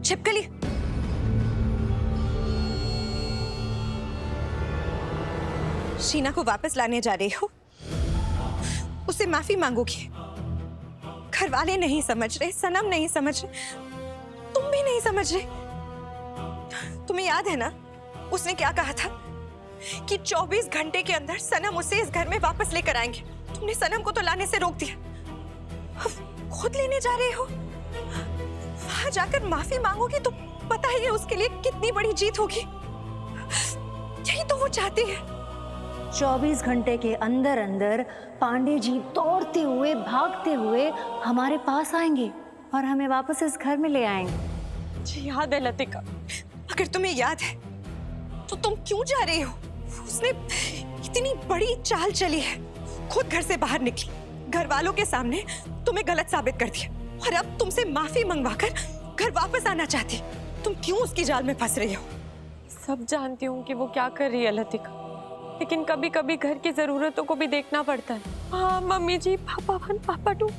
छिपकली, शीना को वापस लाने जा रही हो, उससे माफी मांगोगी। घर वाले नहीं समझ रहे, सनम नहीं समझ रहे, तुम भी नहीं समझ रहे। तुम्हें याद है ना उसने क्या कहा था कि 24 घंटे के अंदर सनम उसे इस घर में वापस लेकर आएंगे। तुमने सनम को तो लाने से रोक दिया, अब खुद लेने जा रहे हो। वहां जाकर माफी मांगोगी तो पता ही है उसके लिए कितनी बड़ी जीत होगी। यही तो वो चाहती है। 24 घंटे के अंदर अंदर पांडे जी दौड़ते हुए भागते हुए हमारे पास आएंगे और हमें वापस इस घर में ले आएंगे। जी याद है लतिका, अगर तुम्हें याद है तो तुम क्यों जा रही हो? उसने इतनी बड़ी चाल चली है, खुद घर से बाहर निकली, घर वालों के सामने तुम्हें गलत साबित कर दिया और अब तुमसे माफी मंगवाकर घर वापस आना चाहती। तुम क्यों उसकी जाल में फंस रही हो? सब जानती हूँ कि वो क्या कर रही है लतिका, लेकिन कभी कभी घर की जरूरतों को भी देखना पड़ता है। हाँ मम्मी जी, पापा 1 पापा 2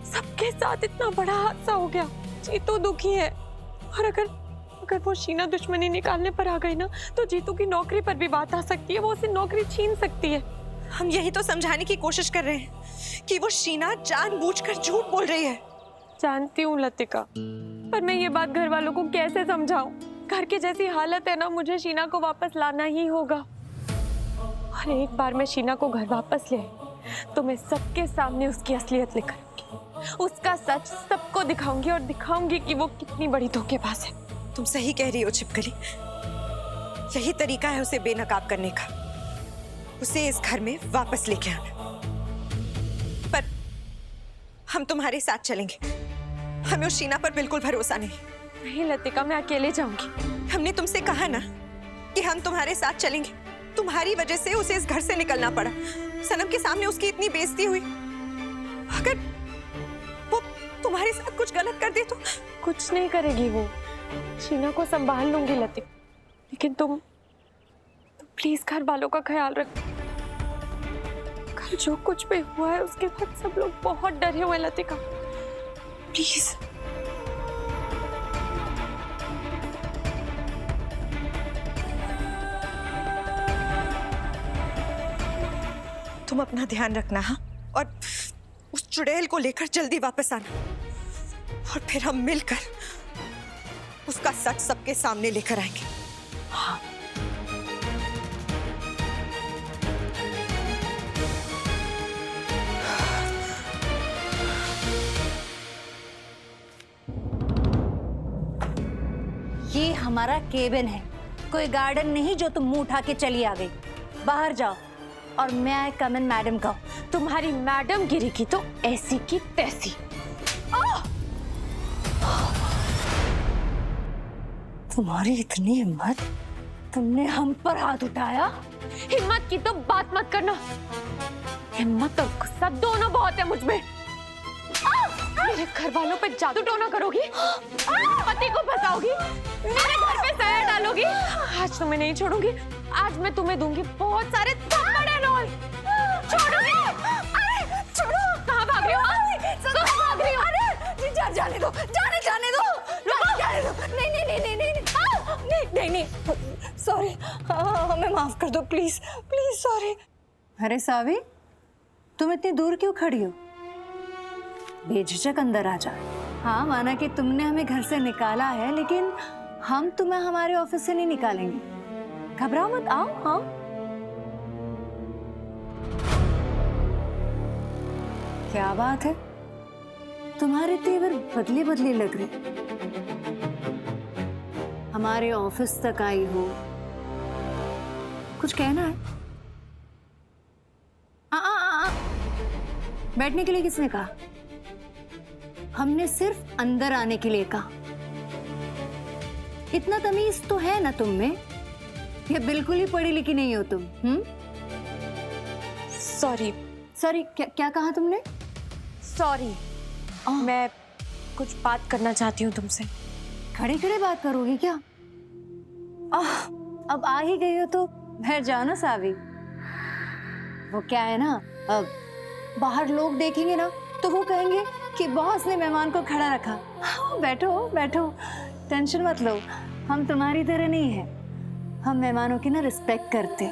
सबके साथ इतना बड़ा हादसा हो गया, जीतू दुखी है। और अगर वो शीना दुश्मनी निकालने पर आ गई ना तो जीतू की नौकरी पर भी बात आ सकती है, वो उसे नौकरी छीन सकती है। हम यही तो समझाने की कोशिश कर रहे हैं कि वो शीना जानबूझकर झूठ बोल रही है। जानती हूँ लतिका, पर मैं ये बात घर वालों को कैसे समझाऊं? घर की जैसी हालत है ना, मुझे शीना को वापस लाना ही होगा। और एक बार मैं शीना को घर वापस ले आई तो मैं सबके सामने उसकी असलियत लेकर उसका सच सबको दिखाऊंगी और दिखाऊंगी कि वो कितनी बड़ी धोखेबाज है। तुम सही कह रही हो छिपकली, यही तरीका है उसे बेनकाब करने का, उसे इस घर में वापस लेके आना। पर हम तुम्हारे साथ चलेंगे, हमें उस शीना पर बिल्कुल भरोसा नहीं। नहीं लतिका, मैं अकेले जाऊंगी। हमने तुमसे कहा ना कि हम तुम्हारे साथ चलेंगे। तुम्हारी वजह से उसे इस घर से निकलना पड़ा, सनम के सामने उसकी इतनी बेइज्जती हुई। अगर वो तुम्हारे साथ कुछ गलत कर दे तो? कुछ नहीं करेगी वो, शीना को संभाल लूंगी लतिका, लेकिन तुम प्लीज घर वालों का ख्याल रखो। कल जो कुछ भी हुआ है उसके बाद सब लोग बहुत डरे हुए लतिका, प्लीज। तुम अपना ध्यान रखना, हाँ? और उस चुड़ैल को लेकर जल्दी वापस आना और फिर हम मिलकर उसका सच सबके सामने लेकर आएंगे। हाँ। ये हमारा केबिन है, कोई गार्डन नहीं जो तुम मुंह उठा के चली आ गई। बाहर जाओ और मैं आई कम इन मैडम का। तुम्हारी मैडम गिरी की तो ऐसी की तैसी। तुम्हारी इतनी हिम्मत, तुमने हम पर हाथ उठाया? हिम्मत की तो बात मत करना, हिम्मत और गुस्सा दोनों बहुत है मुझ में। मेरे घर वालों पे जादू टोना करोगी, पति को फंसाओगी, मेरे घर पे सहर डालोगी। आज तुम्हें नहीं छोड़ूंगी, आज मैं तुम्हें दूंगी बहुत सारे थप्पड़ एंड ऑल। छोड़ूंगी? अरे छोड़ो, कहाँ भाग रही हो? कहाँ भाग रही हो? अरे जाने दो, जाने दो, जाने दो। नहीं नहीं नहीं नहीं नहीं नहीं नहीं, सॉरी, हमें माफ कर दो प्लीज प्लीज, सॉरी। अरे सावी, तुम इतनी दूर क्यों खड़ी हो? बेझिझक अंदर आ जा। हाँ, माना कि तुमने हमें घर से निकाला है, लेकिन हम तुम्हें हमारे ऑफिस से नहीं निकालेंगे। घबराओ मत, आओ। हाँ, क्या बात है, तुम्हारे तेवर बदले बदले लग रहे। हमारे ऑफिस तक आई हो, कुछ कहना है? बैठने के लिए किसने कहा? हमने सिर्फ अंदर आने के लिए कहा। इतना तमीज तो है ना तुम में, या बिल्कुल ही पढ़ी लिखी नहीं हो तुम? सॉरी। सॉरी? क्या कहा तुमने? सॉरी, मैं कुछ बात करना चाहती हूँ तुमसे। खड़े खड़े बात करोगी क्या? अब आ ही गई हो तो बैठ जाओ ना सावी। वो क्या है ना, अब बाहर लोग देखेंगे ना तो वो कहेंगे कि बॉस ने मेहमान को खड़ा रखा। हाँ, बैठो बैठो, टेंशन मत लो, हम तुम्हारी तरह नहीं है। हम मेहमानों की ना रिस्पेक्ट करते।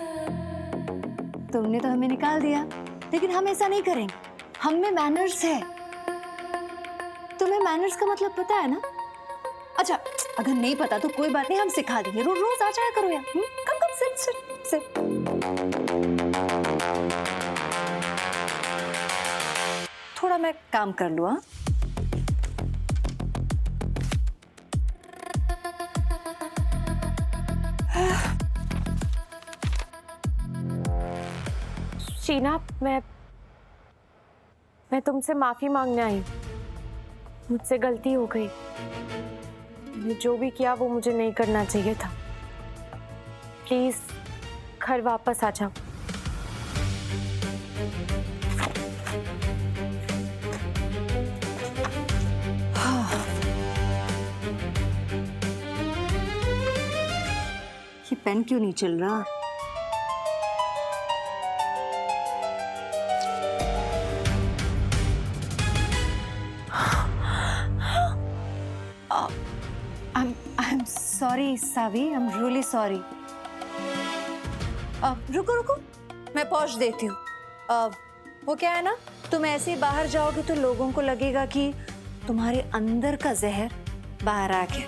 तुमने तो हमें निकाल दिया, लेकिन हम ऐसा नहीं करेंगे। हम में मैनर्स है। तुम्हें मैनर्स का मतलब पता है ना? अच्छा, अगर नहीं पता तो कोई बात नहीं, हम सिखा देंगे। रोज रोज आ जाया करो यार। कम कम, सिट सिट सिट। थोड़ा मैं काम कर लूँ। हाँ, शीना, मैं तुमसे माफी मांगने आई। मुझसे गलती हो गई। मैंने जो भी किया वो मुझे नहीं करना चाहिए था। प्लीज घर वापस आ जाओ। ये पेन क्यों नहीं चल रहा? I'm sorry, Saavi, I'm really sorry. रुको रुको, मैं पहुंच देती हूँ। वो क्या है ना, तुम ऐसे ही बाहर जाओगे तो लोगों को लगेगा कि तुम्हारे अंदर का जहर बाहर आ गया।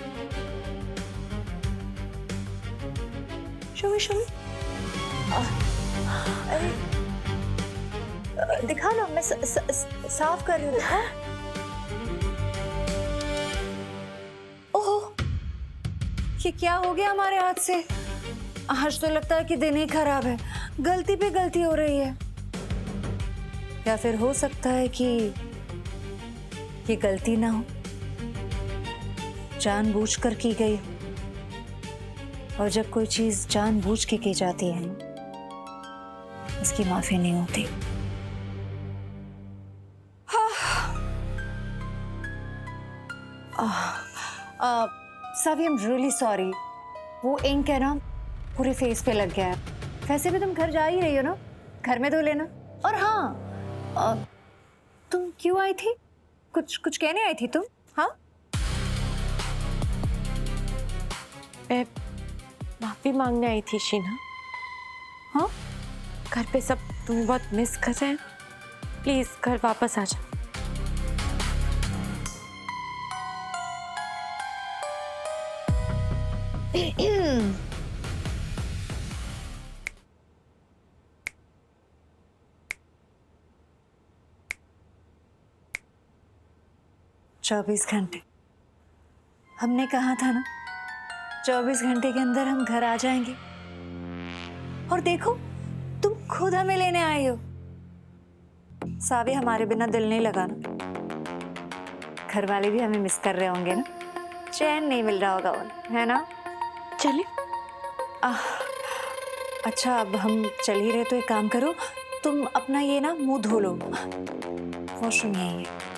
शोभी अरे दिखा ना, मैं साफ कर रही हूँ। दिखा। ओहो, ये क्या हो गया हमारे हाथ से? आज तो लगता है कि दिन ही खराब है। गलती पे गलती हो रही है। या फिर हो सकता है कि ये गलती ना हो, जानबूझकर की गई। और जब कोई चीज जानबूझ के की जाती है, उसकी माफी नहीं होती। सावी, आई एम रियली सॉरी। वो इंक है ना, पूरे फेस पे लग गया है। वैसे भी तुम घर जा ही रही हो ना, घर में धो लेना। और हाँ, तुम क्यों आई थी? कुछ कहने आई थी तुम? हाँ, मैं माफी मांगने आई थी शीना। हाँ, घर पे सब तुम्हें बहुत मिस कर रहे हैं। प्लीज घर वापस आ जाओ। चौबीस घंटे हमने कहा था ना, 24 घंटे के अंदर हम घर आ जाएंगे। और देखो, तुम खुद हमें लेने आए हो। सावी, हमारे बिना दिल नहीं लगा ना। घर वाले भी हमें मिस कर रहे होंगे ना, चैन नहीं मिल रहा होगा उन्हें, है ना? चले। अच्छा, अब हम चल ही रहे तो एक काम करो, तुम अपना ये ना मुंह धो लो। वॉशरूम यही है।